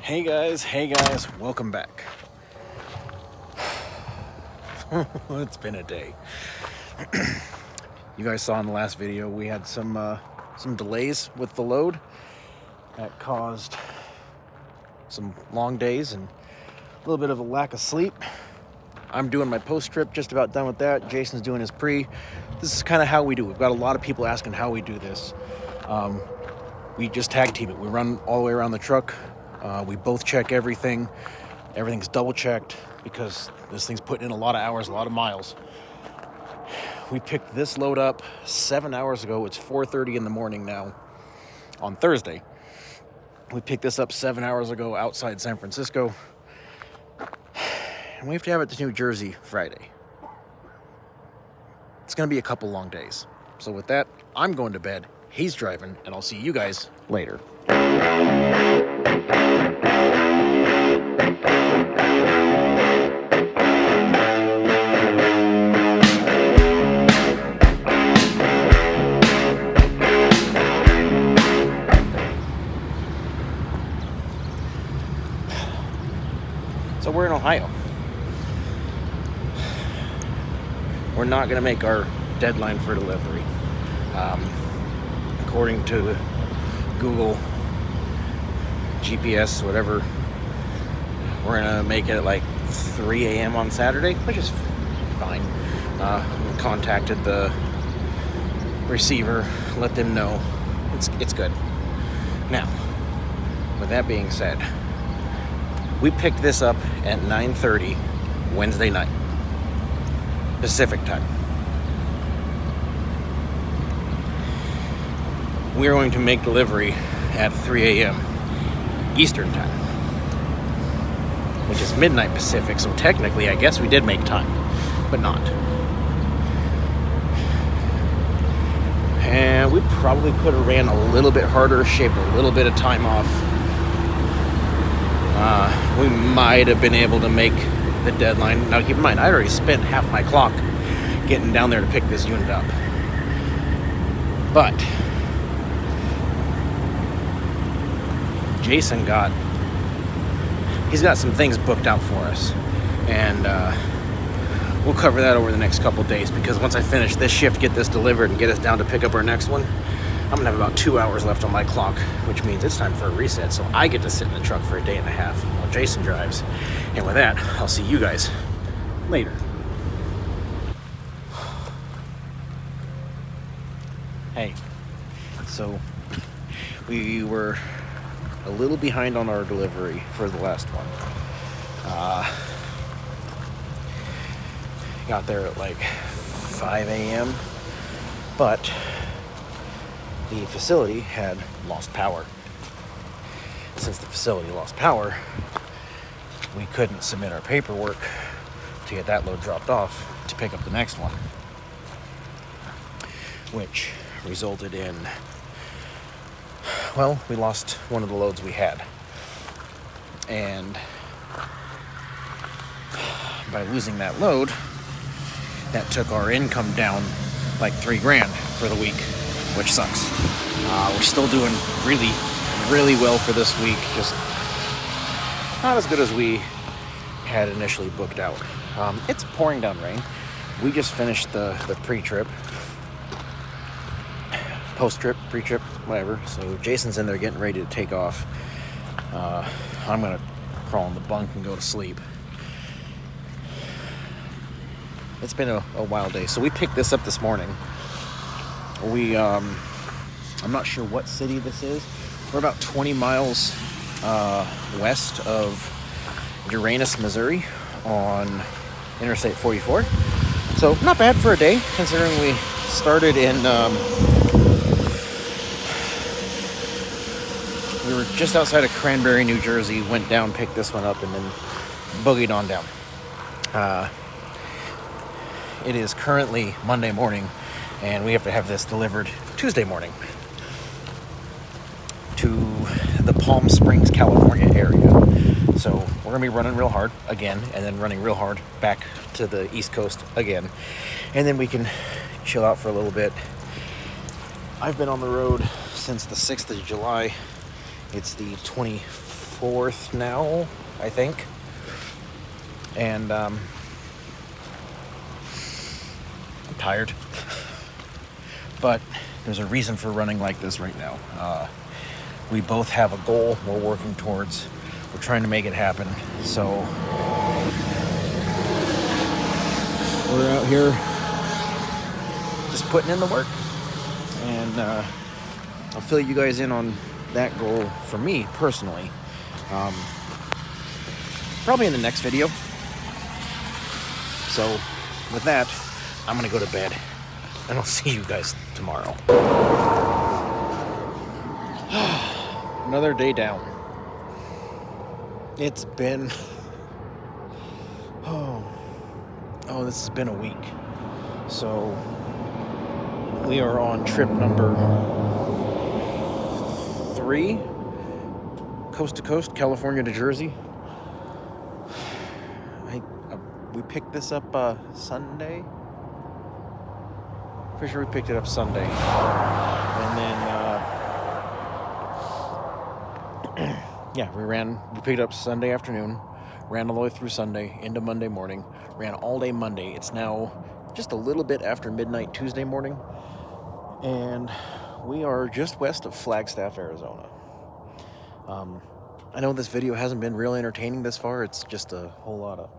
Hey guys, welcome back. It's been a day. You guys saw in the last video we had some delays with the load that caused some long days and a little bit of a lack of sleep. I'm doing my post trip, just about done with that. Jason's doing his pre. This is kind of how we do. We've got a lot of people asking how we do this. We just tag team it. We run all the way around the truck. We both check everything. Everything's double checked because this thing's putting in a lot of hours, a lot of miles. We picked this load up 7 hours ago. It's 4:30 in the morning now on Thursday. We picked this up 7 hours ago outside San Francisco. And we have to have it to New Jersey Friday. It's going to be a couple long days. So with that, I'm going to bed. He's driving, and I'll see you guys later. So we're in Ohio. We're not going to make our deadline for delivery. According to Google, GPS, whatever, we're going to make it at like 3 a.m. on Saturday, which is fine. We contacted the receiver, let them know it's good. Now, with that being said, we picked this up at 9:30 Wednesday night, Pacific time. We're going to make delivery at 3 a.m. Eastern time, which is midnight Pacific, so technically I guess we did make time, but not. And we probably could have ran a little bit harder, shaved a little bit of time off. We might have been able to make the deadline. Now keep in mind, I already spent half my clock getting down there to pick this unit up. But Jason he's got some things booked out for us, and we'll cover that over the next couple days, because once I finish this shift, get this delivered, and get us down to pick up our next one, I'm gonna have about 2 hours left on my clock, which means it's time for a reset, so I get to sit in the truck for a day and a half while Jason drives. And with that, I'll see you guys later. Hey, so we were a little behind on our delivery for the last one. Got there at like 5 a.m., but the facility had lost power. Since the facility lost power, we couldn't submit our paperwork to get that load dropped off to pick up the next one, which resulted in, well, we lost one of the loads we had. And by losing that load, that took our income down like $3,000 for the week, which sucks. We're still doing really, really well for this week, just not as good as we had initially booked out. It's pouring down rain. We just finished the pre-trip, post-trip, pre-trip, whatever. So Jason's in there getting ready to take off. I'm gonna crawl in the bunk and go to sleep. It's been a wild day. So we picked this up this morning. I'm not sure what city this is. We're about 20 miles west of Uranus, Missouri, on Interstate 44. So not bad for a day, considering we started in, we were just outside of Cranberry, New Jersey, went down, picked this one up, and then boogied on down. It is currently Monday morning, and we have to have this delivered Tuesday morning to the Palm Springs, California area. So we're gonna be running real hard again, and then running real hard back to the East Coast again, and then we can chill out for a little bit. I've been on the road since the 6th of July. It's the 24th 4th now, I think. And I'm tired. But there's a reason for running like this right now. We both have a goal we're working towards. We're trying to make it happen. So we're out here just putting in the work. And I'll fill you guys in on that goal for me personally. Probably in the next video. So with that, I'm gonna go to bed and I'll see you guys tomorrow. Another day down. It's been this has been a week. So we are on trip number 3, coast to coast, California to Jersey. We picked this up Sunday. Pretty sure we picked it up Sunday, and then we picked it up Sunday afternoon, ran all the way through Sunday into Monday morning, ran all day Monday. It's now just a little bit after midnight Tuesday morning, and we are just west of Flagstaff, Arizona. I know this video hasn't been real entertaining this far. It's just a whole lot of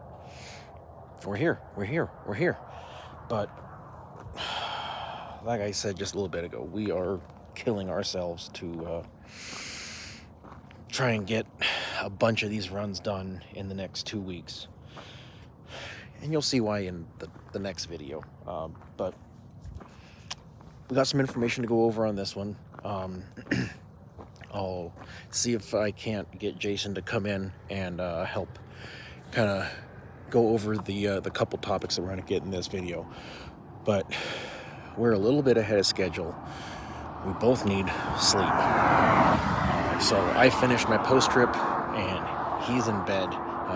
we're here. But like I said just a little bit ago, we are killing ourselves to try and get a bunch of these runs done in the next 2 weeks. And you'll see why in the next video. But we got some information to go over on this one. I'll see if I can't get Jason to come in and help kind of go over the couple topics that we're going to get in this video. But we're a little bit ahead of schedule. We both need sleep. So I finished my post trip and he's in bed.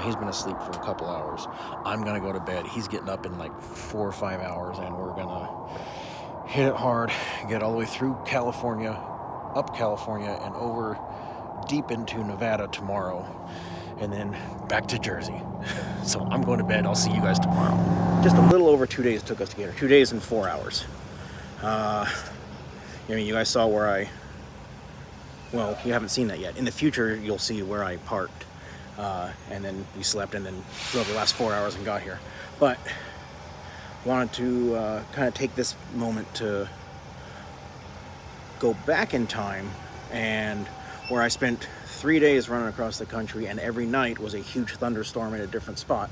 He's been asleep for a couple hours. I'm going to go to bed. He's getting up in like 4 or 5 hours, and we're going to hit it hard, get all the way through California, up California, and over deep into Nevada tomorrow, and then back to Jersey. So I'm going to bed. I'll see you guys tomorrow. Just a little over 2 days it took us to get here. 2 days and 4 hours. You guys saw where well, you haven't seen that yet. In the future, you'll see where I parked. And then we slept and then drove the last 4 hours and got here. But wanted to kind of take this moment to go back in time, and where I spent 3 days running across the country, and every night was a huge thunderstorm in a different spot.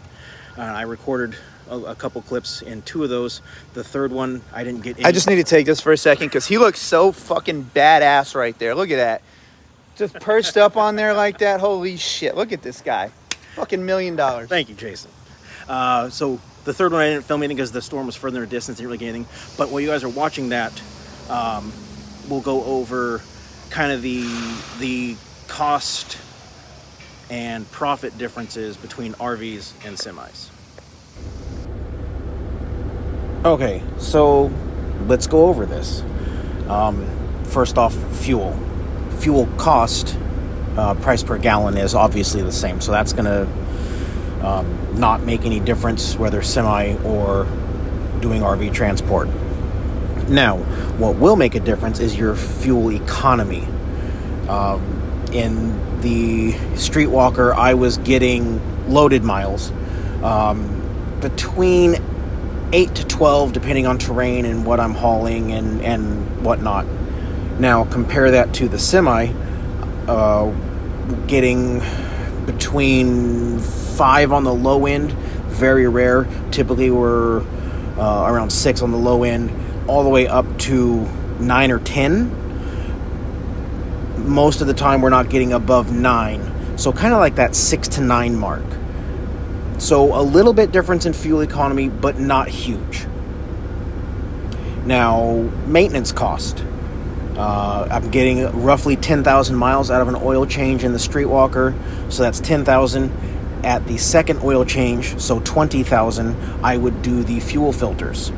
I recorded a couple clips in 2 of those. The third one, I didn't get any. I just need to take this for a second because he looks so fucking badass right there. Look at that. Just perched up on there like that. Holy shit. Look at this guy. Fucking $1 million. Thank you, Jason. So the third one I didn't film anything because the storm was further in the distance, didn't really get anything. But while you guys are watching that, we'll go over kind of the cost and profit differences between RVs and semis. Okay, so let's go over this. First off, fuel. Fuel cost, price per gallon is obviously the same, so that's going to not make any difference whether semi or doing RV transport. Now, what will make a difference is your fuel economy. In the Streetwalker, I was getting loaded miles between 8 to 12, depending on terrain and what I'm hauling and whatnot. Now, compare that to the semi, getting between 5 on the low end, very rare. Typically, we're around 6 on the low end, all the way up to 9 or 10. Most of the time, we're not getting above 9. So kind of like that 6 to 9 mark. So a little bit difference in fuel economy, but not huge. Now, maintenance cost. I'm getting roughly 10,000 miles out of an oil change in the Streetwalker. So that's 10,000 at the second oil change. So 20,000, I would do the fuel filters.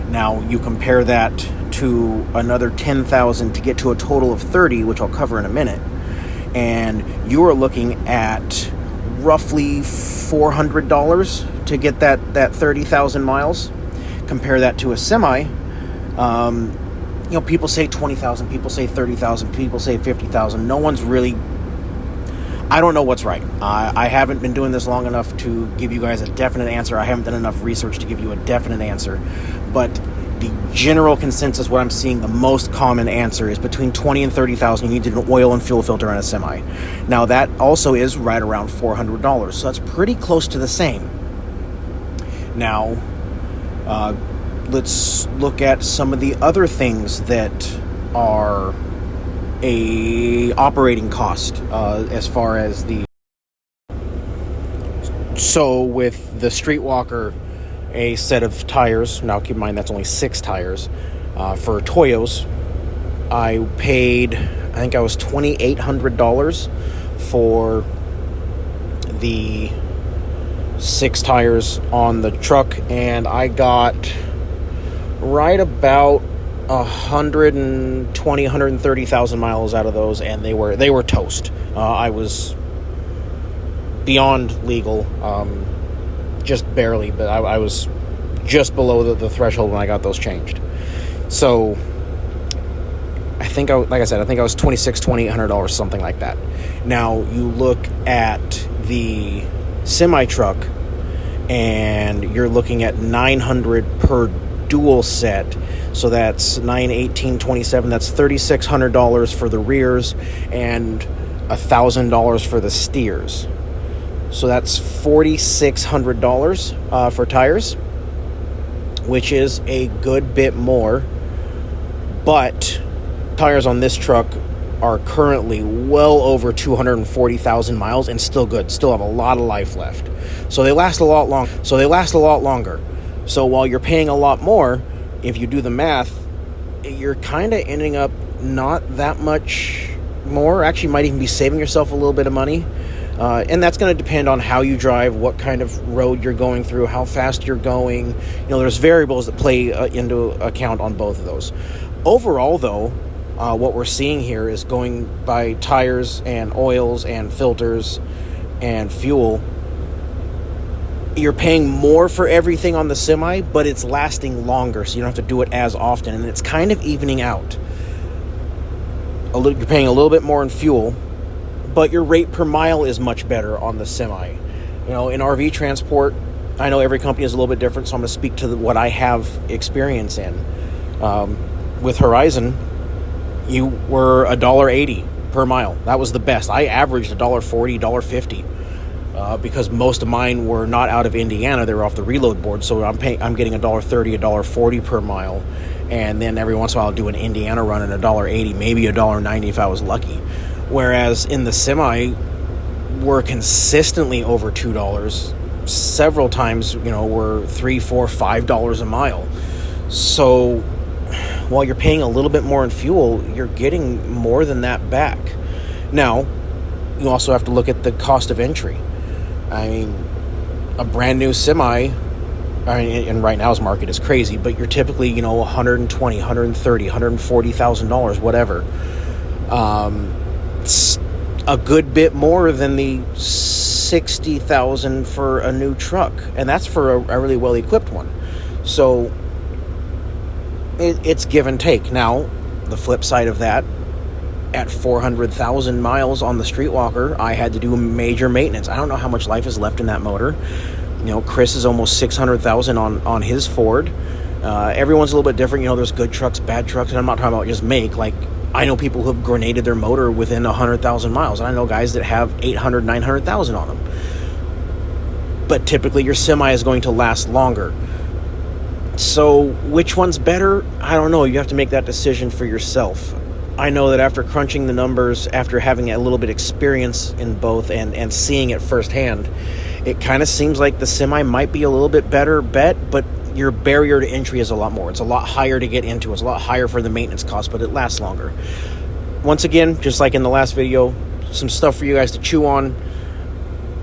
Now, you compare that to another 10,000 to get to a total of 30, which I'll cover in a minute. and you are looking at roughly $400 to get that 30,000 miles. Compare that to a semi. People say 20,000, people say 30,000, people say 50,000. No one's really, I don't know what's right. I haven't been doing this long enough to give you guys a definite answer. I haven't done enough research to give you a definite answer. But the general consensus, what I'm seeing, the most common answer is between 20 and 30,000. You need an oil and fuel filter on a semi. Now that also is right around $400. So that's pretty close to the same. Now, let's look at some of the other things that are a operating cost as far as the... So with the Streetwalker, a set of tires, now keep in mind that's only 6 tires, for Toyos, I think I was $2,800 for the 6 tires on the truck, and I got right about 130,000 miles out of those, and they were toast. I was beyond legal, just barely, but I was just below the threshold when I got those changed. So I think I was $2,800, something like that. Now you look at the semi truck, and you're looking at $900 per dual set. So that's 9, 18, 27. That's $3,600 for the rears and $1,000 for the steers. So that's $4,600 for tires, which is a good bit more. But tires on this truck are currently well over 240,000 miles and still good. Still have a lot of life left. So they last a lot longer. So while you're paying a lot more, if you do the math, you're kind of ending up not that much more. Actually, might even be saving yourself a little bit of money. And that's going to depend on how you drive, what kind of road you're going through, how fast you're going. There's variables that play into account on both of those. Overall, though, what we're seeing here is going by tires and oils and filters and fuel. You're paying more for everything on the semi, but it's lasting longer, so you don't have to do it as often, and it's kind of evening out. You're paying a little bit more in fuel, but your rate per mile is much better on the semi. In RV transport, I know every company is a little bit different, so I'm going to speak to what I have experience in. With Horizon, you were $1.80 per mile. That was the best. I averaged $1.40, $1.50. Because most of mine were not out of Indiana, they were off the reload board, so I'm getting $1.30, $1.40 per mile, and then every once in a while I'll do an Indiana run at $1.80, maybe $1.90 if I was lucky. Whereas in the semi, we're consistently over $2. Several times, we're $3, $4, $5 a mile. So while you're paying a little bit more in fuel, you're getting more than that back. Now, you also have to look at the cost of entry. I mean, a brand new semi, and right now's market is crazy, but you're typically, $120,000, $130,000, $140,000, whatever. It's a good bit more than the $60,000 for a new truck, and that's for a really well-equipped one. So it's give and take. Now, the flip side of that, at 400,000 miles on the Streetwalker, I had to do major maintenance. I don't know how much life is left in that motor. Chris is almost 600,000 on his Ford. Everyone's a little bit different. There's good trucks, bad trucks, and I'm not talking about just make. Like, I know people who have grenaded their motor within 100,000 miles, and I know guys that have 800, 900,000 on them. But typically, your semi is going to last longer. So, which one's better? I don't know. You have to make that decision for yourself. I know that after crunching the numbers, after having a little bit of experience in both and seeing it firsthand, it kind of seems like the semi might be a little bit better bet, but your barrier to entry is a lot more. It's a lot higher to get into. It's a lot higher for the maintenance cost, but it lasts longer. Once again, just like in the last video, some stuff for you guys to chew on.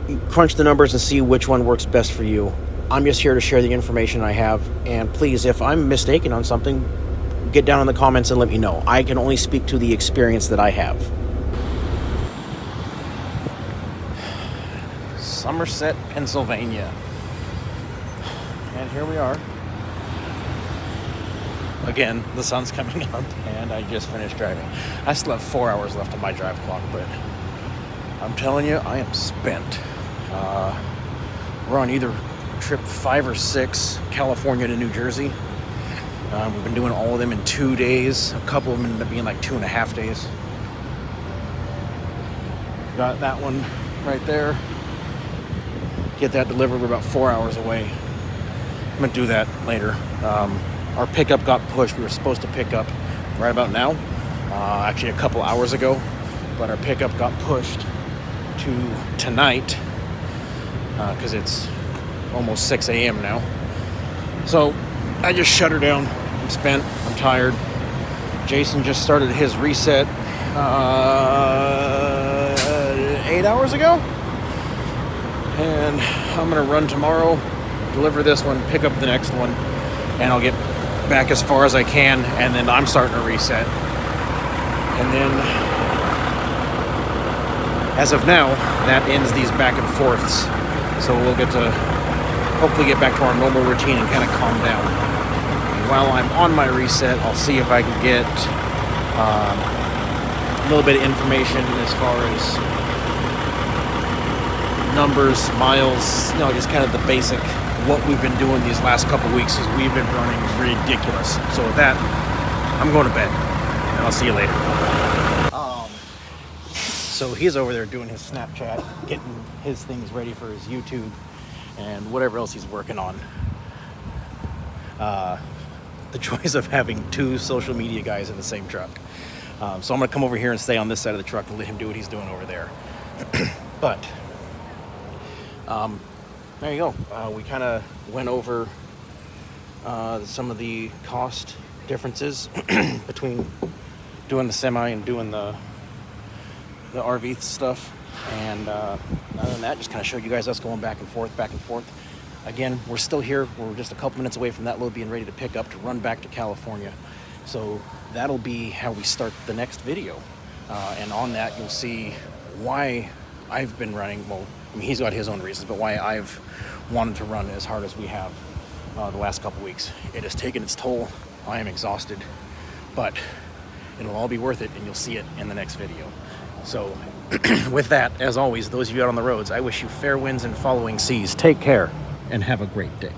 You crunch the numbers and see which one works best for you. I'm just here to share the information I have, and please, if I'm mistaken on something, get down in the comments and let me know. I can only speak to the experience that I have. Somerset, Pennsylvania. And here we are. Again, the sun's coming up, and I just finished driving. I still have 4 hours left on my drive clock, but I'm telling you, I am spent. We're on either trip 5 or 6, California to New Jersey. We've been doing all of them in 2 days. A couple of them ended up being like 2.5 days. Got that one right there. Get that delivered. We're about 4 hours away. I'm gonna do that later. Our pickup got pushed. We were supposed to pick up right about now, actually a couple hours ago, but our pickup got pushed to tonight because it's almost 6 a.m. now. So I just shut her down. I'm spent. I'm tired. Jason just started his reset 8 hours ago, and I'm gonna run tomorrow, deliver this one, pick up the next one, and I'll get back as far as I can, and then I'm starting to reset. And then as of now, that ends these back and forths, so we'll get to hopefully get back to our normal routine and kind of calm down. And while I'm on my reset, I'll see if I can get a little bit of information as far as numbers, miles, just kind of the basic what we've been doing these last couple weeks, is we've been running ridiculous. So with that, I'm going to bed, and I'll see you later. So he's over there doing his Snapchat, getting his things ready for his YouTube and whatever else he's working on. The joys of having 2 social media guys in the same truck. So I'm gonna come over here and stay on this side of the truck and let him do what he's doing over there. But there you go. We kind of went over some of the cost differences between doing the semi and doing the RV stuff. And other than that, just kind of showed you guys us going back and forth. Again, we're still here. We're just a couple minutes away from that load being ready to pick up to run back to California. So that'll be how we start the next video. And on that, you'll see why I've been running. Well, I mean, he's got his own reasons, but why I've wanted to run as hard as we have the last couple weeks. It has taken its toll. I am exhausted, but it'll all be worth it, and you'll see it in the next video. So with that, as always, those of you out on the roads, I wish you fair winds and following seas. Take care and have a great day.